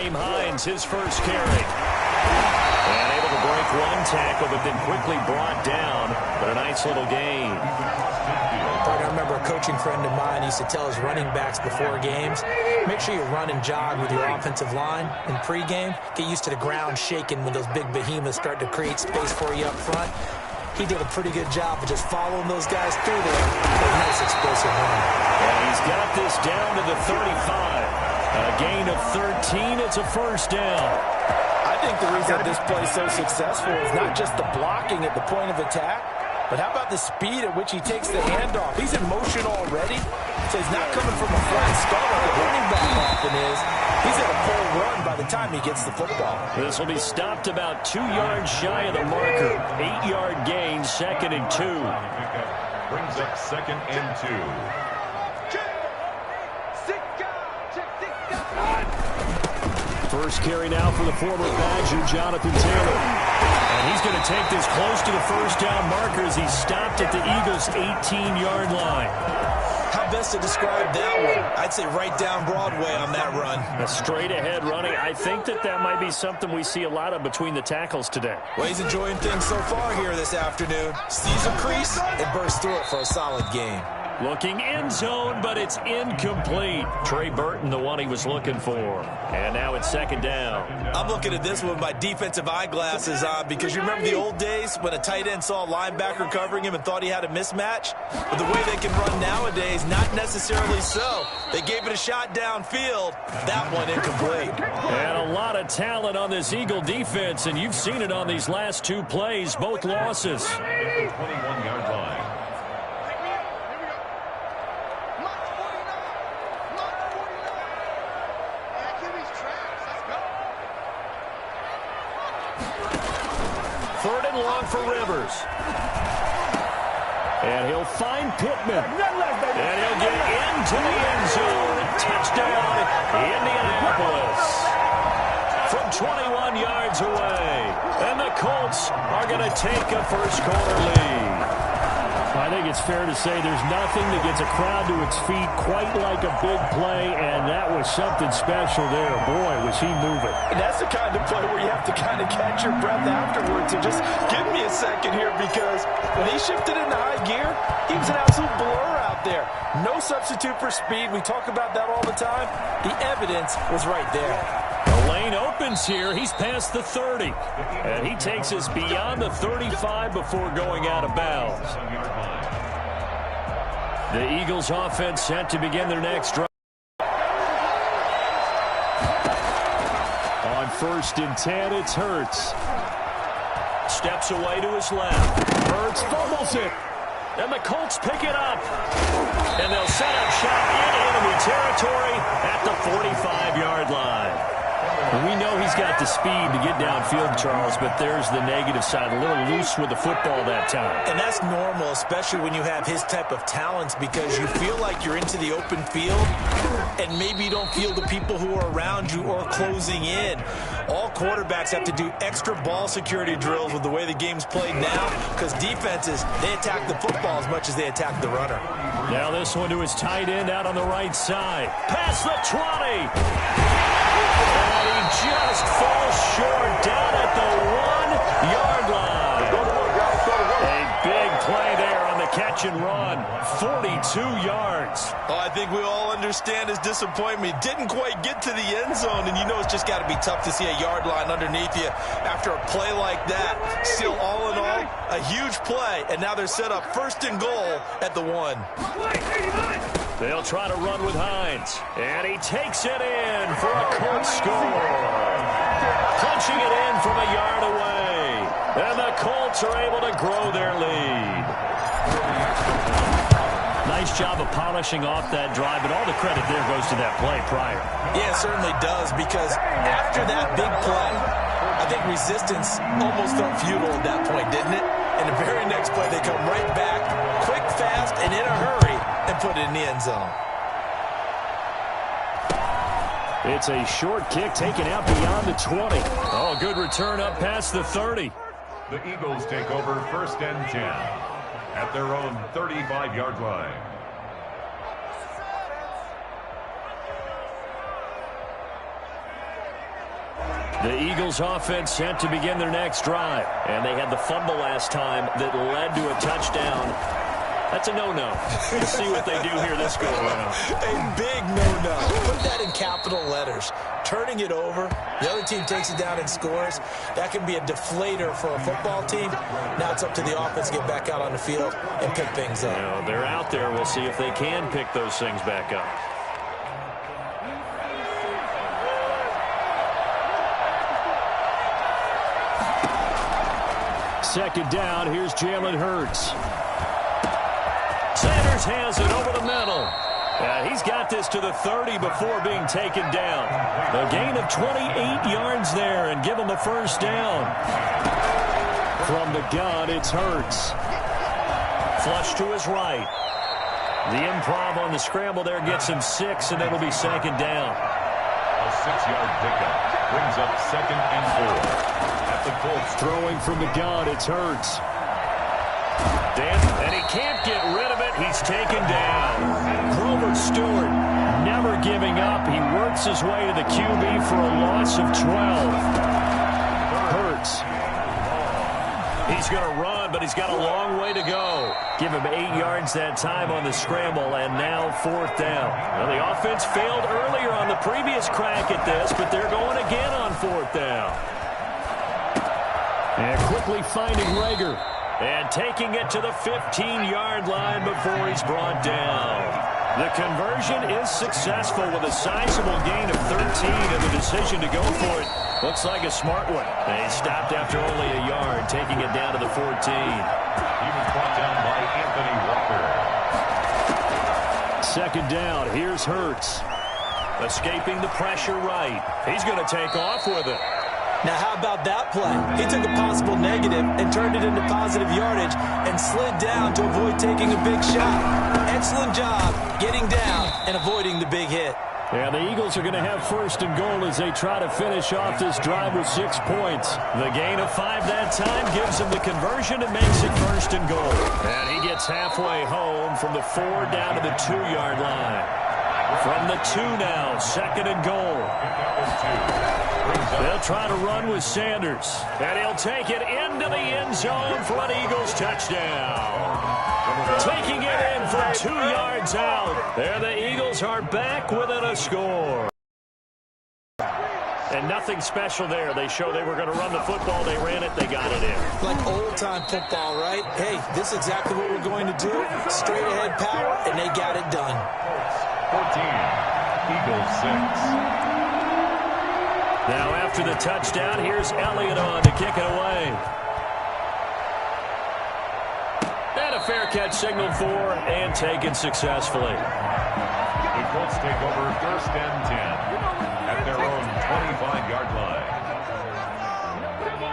Nyheim Hines, his first carry. And able to break one tackle, but then quickly brought down. But a nice little gain. I remember a coaching friend of mine used to tell his running backs before games, make sure you run and jog with your offensive line in pregame. Get used to the ground shaking when those big behemoths start to create space for you up front. He did a pretty good job of just following those guys through there for a nice explosive run. And he's got this down to the 35. A gain of 13. It's a first down. I think the reason this play is so successful is not just the blocking at the point of attack, but how about the speed at which he takes the handoff? He's in motion already, so he's not coming from a flat start like a running back often is. He's at a full run by the time he gets the football. This will be stopped about 2 yards shy of the marker. 8-yard gain, 2nd and 2. Brings up 2nd and 2. First carry now for the former Badger, Jonathan Taylor. And he's going to take this close to the first down marker as he stopped at the Eagles' 18-yard line. How best to describe that one? I'd say right down Broadway on that run. A straight-ahead running. I think that might be something we see a lot of between the tackles today. Well, he's enjoying things so far here this afternoon. Sees a crease and bursts through it for a solid gain. Looking end zone, but it's incomplete. Trey Burton, the one he was looking for. And now it's 2nd down. I'm looking at this one with my defensive eyeglasses on because you remember the old days when a tight end saw a linebacker covering him and thought he had a mismatch? But the way they can run nowadays, not necessarily so. They gave it a shot downfield. That one incomplete. And a lot of talent on this Eagle defense, and you've seen it on these last 2 plays, both losses. 21-yard line. Long for Rivers. And he'll find Pittman. And he'll get into the end zone. Touchdown, Indianapolis. From 21 yards away. And the Colts are going to take a first-quarter lead. I think it's fair to say there's nothing that gets a crowd to its feet quite like a big play, and that was something special there. Boy, was he moving. And that's the kind of play where you have to kind of catch your breath afterwards and just give me a second here, because when he shifted into high gear, he was an absolute blur out there. No substitute for speed. We talk about that all the time. The evidence was right there. The lane opens here. He's past the 30. And he takes us beyond the 35 before going out of bounds. The Eagles offense set to begin their next drive. On 1st and 10, it's Hurts. Steps away to his left. Hurts fumbles it. And the Colts pick it up. And they'll set up shop in enemy territory at the 45-yard line. We know he's got the speed to get downfield, Charles, but there's the negative side. A little loose with the football that time. And that's normal, especially when you have his type of talents, because you feel like you're into the open field, and maybe you don't feel the people who are around you or closing in. All quarterbacks have to do extra ball security drills with the way the game's played now, because defenses, they attack the football as much as they attack the runner. Now this one to his tight end out on the right side. Past the 20. And he just falls short down at the 1-yard line. A big play there on the catch and run. 42 yards. Oh, I think we all understand his disappointment. Didn't quite get to the end zone, and you know it's just got to be tough to see a yard line underneath you after a play like that. Still, all in all, a huge play, and now they're set up 1st and goal at the 1. They'll try to run with Hines. And he takes it in for a Colts score. Punching it in from a yard away. And the Colts are able to grow their lead. Nice job of polishing off that drive, but all the credit there goes to that play prior. Yeah, it certainly does, because after that big play, I think resistance almost felt futile at that point, didn't it? And the very next play, they come right back, quick, fast, and in a hurry, and put it in the end zone. It's a short kick taken out beyond the 20. Oh, good return up past the 30. The Eagles take over 1st and 10 at their own 35-yard line. The Eagles offense set to begin their next drive. And they had the fumble last time that led to a touchdown. That's a no-no. We'll see what they do here this go around. A big no-no. Put that in capital letters. Turning it over, the other team takes it down and scores. That can be a deflator for a football team. Now it's up to the offense to get back out on the field and pick things up. You know, they're out there. We'll see if they can pick those things back up. Second down, here's Jalen Hurts. Sanders has it over the middle. He's got this to the 30 before being taken down. A gain of 28 yards there and give him the first down. From the gun, it's Hurts. Flush to his right. The improv on the scramble there gets him 6, and it'll be second down. A 6-yard pickup brings up 2nd and 4. At the Colts. Throwing from the gun, it's Hurts. And he can't get rid of it. He's taken down. Grover Stewart never giving up. He works his way to the QB for a loss of 12. Hurts. He's going to run, but he's got a long way to go. Give him 8 yards that time on the scramble, and now 4th down. Well, the offense failed earlier on the previous crack at this, but they're going again on 4th down. And quickly finding Rager. And taking it to the 15-yard line before he's brought down. The conversion is successful with a sizable gain of 13 and the decision to go for it. Looks like a smart one. And he stopped after only a yard, taking it down to the 14. He was brought down by Anthony Walker. Second down, here's Hurts. Escaping the pressure right. He's going to take off with it. Now, how about that play? He took a possible negative and turned it into positive yardage and slid down to avoid taking a big shot. Excellent job getting down and avoiding the big hit. Yeah, the Eagles are going to have 1st and goal as they try to finish off this drive with 6 points. The gain of 5 that time gives them the conversion and makes it 1st and goal. And he gets halfway home from the 4 down to the 2-yard line. From the 2 now, 2nd and goal. They'll try to run with Sanders. And he'll take it into the end zone for an Eagles touchdown. Taking it in from 2 yards out. There the Eagles are back within a score. And nothing special there. They show they were going to run the football. They ran it. They got it in. Like old-time football, right? Hey, this is exactly what we're going to do. Straight ahead power, and they got it done. 14, Eagles 6. Now after the touchdown, here's Elliott on to kick it away. And a fair catch signaled for and taken successfully. The Colts take over 1st and 10 at their own 25-yard line.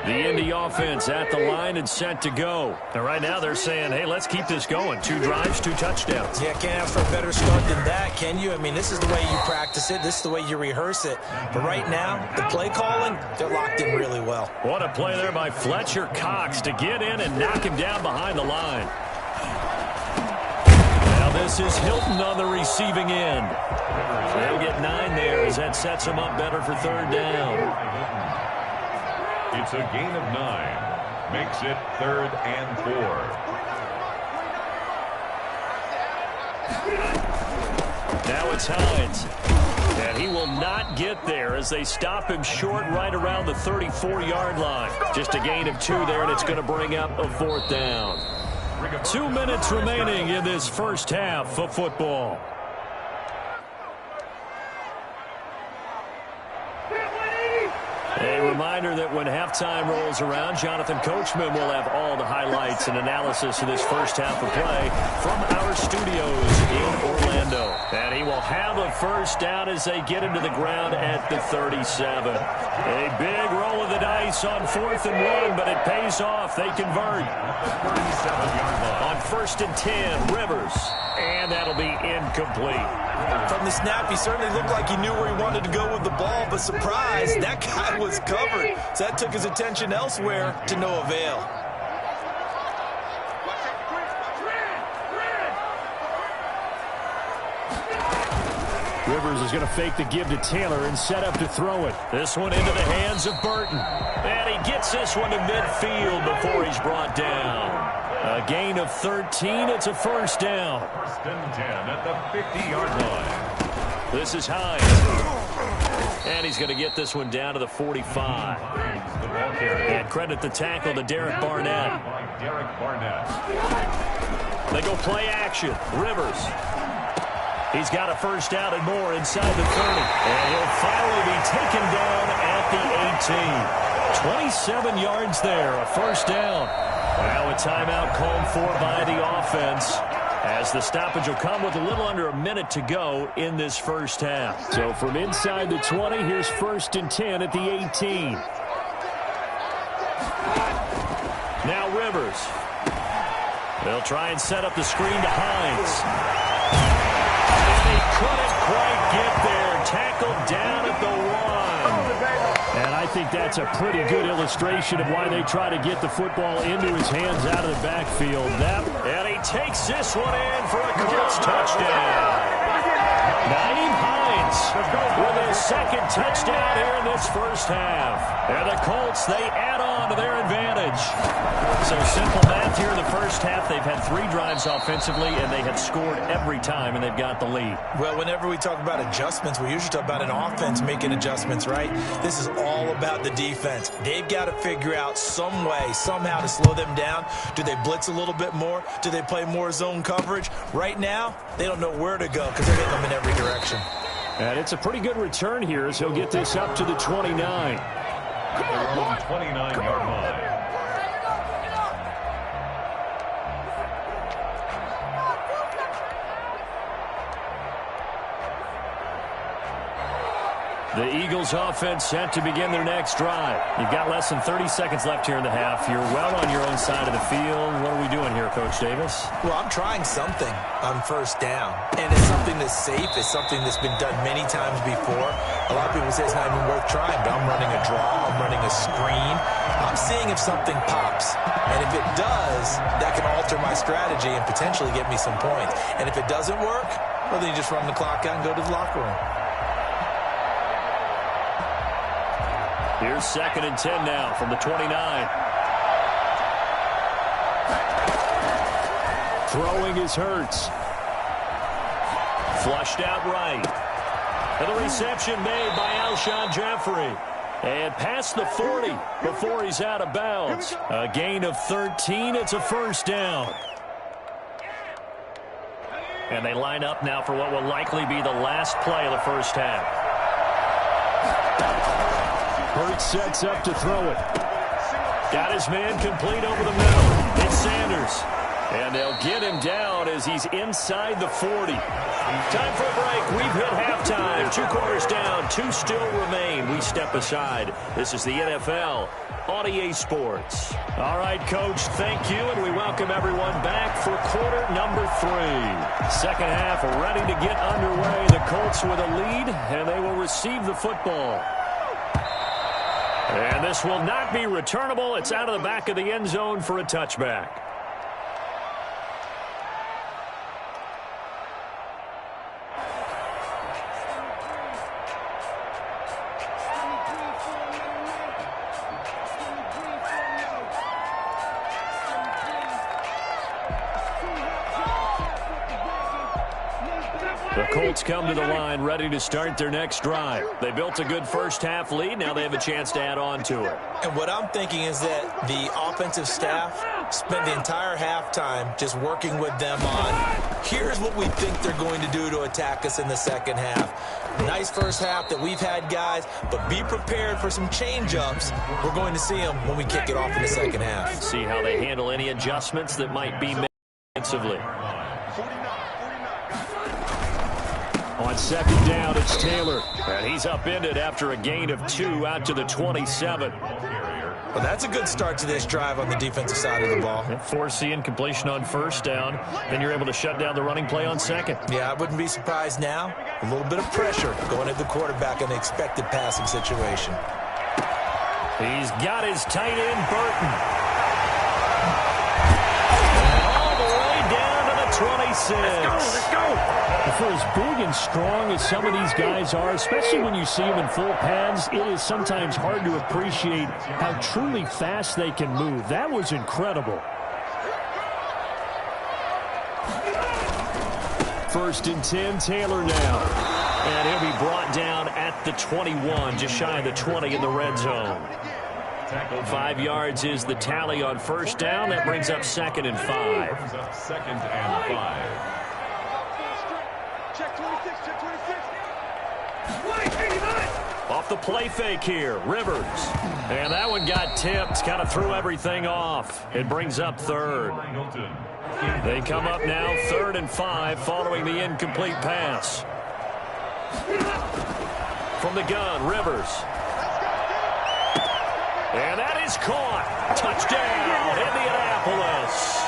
The Indy offense at the line and set to go. And right now they're saying, hey, let's keep this going. 2 drives, 2 touchdowns. Yeah, can't ask for a better start than that, can you? I mean, this is the way you practice it. This is the way you rehearse it. But right now, the play calling, they're locked in really well. What a play there by Fletcher Cox to get in and knock him down behind the line. Now this is Hilton on the receiving end. They'll get 9 there as that sets them up better for 3rd down. It's a gain of 9. Makes it 3rd and 4. Now it's Hines. And he will not get there as they stop him short right around the 34-yard line. Just a gain of 2 there, and it's going to bring up a 4th down. 2 minutes remaining in this first half of football. A reminder that when halftime rolls around, Jonathan Coachman will have all the highlights and analysis of this first half of play from our studios in Orlando. And he will have a 1st down as they get into the ground at the 37. A big roll of the dice on 4th and 1, but it pays off. They convert. 37-yard line. On 1st and 10, Rivers. And that'll be incomplete. From the snap, he certainly looked like he knew where he wanted to go with the ball, but surprise, that guy was covered. So that took his attention elsewhere to no avail. Rivers is going to fake the give to Taylor and set up to throw it. This one into the hands of Burton. And he gets this one to midfield before he's brought down. A gain of 13. It's a first down. First and 10 at the 50-yard line. This is Hines. And he's going to get this one down to the 45. And credit the tackle to Derek Barnett. They go play action. Rivers. He's got a first down and more inside the 30. And he'll finally be taken down at the 18. 27 yards there, a first down. Now a timeout called for by the offense, as the stoppage will come with a little under a minute to go in this first half. So from inside the 20, here's first and 10 at the 18. Now Rivers. They'll try and set up the screen to Hines. And he couldn't quite get there. Tackled down at the 1. And I think that's a pretty good illustration of why they try to get the football into his hands out of the backfield. And he takes this one in for a Colts touchdown. Naeem Hines with his second touchdown here in this first half. And the Colts, they add on to their advantage. So simple math here in the first half. They've had 3 drives offensively, and they have scored every time, and they've got the lead. Well, whenever we talk about adjustments, we usually talk about an offense making adjustments, right? This is all about the defense. They've got to figure out some way, somehow to slow them down. Do they blitz a little bit more? Do they play more zone coverage? Right now, they don't know where to go because they're hitting them in every direction. And it's a pretty good return here as he'll get this up to the 29. 29-yard line. The Eagles offense set to begin their next drive. You've got less than 30 seconds left here in the half. You're well on your own side of the field. What are we doing here, Coach Davis? Well, I'm trying something on first down. And it's something that's safe. It's something that's been done many times before. A lot of people say it's not even worth trying, but I'm running a draw. I'm running a screen. I'm seeing if something pops. And if it does, that can alter my strategy and potentially get me some points. And if it doesn't work, well, then you just run the clock out and go to the locker room. Here's second and 10 now from the 29. Throwing is Hurts. Flushed out right. And the reception made by Alshon Jeffrey. And past the 40 before he's out of bounds. A gain of 13. It's a first down. And they line up now for what will likely be the last play of the first half. Hurts sets up to throw it. Got his man complete over the middle. It's Sanders. And they'll get him down as he's inside the 40. Time for a break. We've hit halftime. 2 quarters down. 2 still remain. We step aside. This is the NFL on EA Sports. All right, Coach, thank you, and we welcome everyone back for quarter number 3. Second half ready to get underway. The Colts with a lead, and they will receive the football. And this will not be returnable. It's out of the back of the end zone for a touchback. The Colts come to the line ready to start their next drive. They built a good first half lead. Now they have a chance to add on to it. And what I'm thinking is that the offensive staff spent the entire halftime just working with them on, here's what we think they're going to do to attack us in the second half. Nice first half that we've had, guys, but be prepared for some change-ups. We're going to see them when we kick it off in the second half. See how they handle any adjustments that might be made defensively. On second down, it's Taylor. And he's upended after a gain of 2 out to the 27. Well, that's a good start to this drive on the defensive side of the ball. Forcing completion on first down. Then you're able to shut down the running play on second. Yeah, I wouldn't be surprised now. A little bit of pressure going at the quarterback in the expected passing situation. He's got his tight end, Burton. And all the way down to the 20. Let's go. For as big and strong as some of these guys are, especially when you see them in full pads, it is sometimes hard to appreciate how truly fast they can move. That was incredible. 1st and 10, Taylor now. And he'll be brought down at the 21, just shy of the 20 in the red zone. 5 yards is the tally on 1st down. That brings up 2nd and 5. Off the play fake here, Rivers. And that one got tipped, kind of threw everything off. It brings up 3rd. They come up now 3rd and 5 following the incomplete pass. From the gun, Rivers. And that is caught. Touchdown, Indianapolis.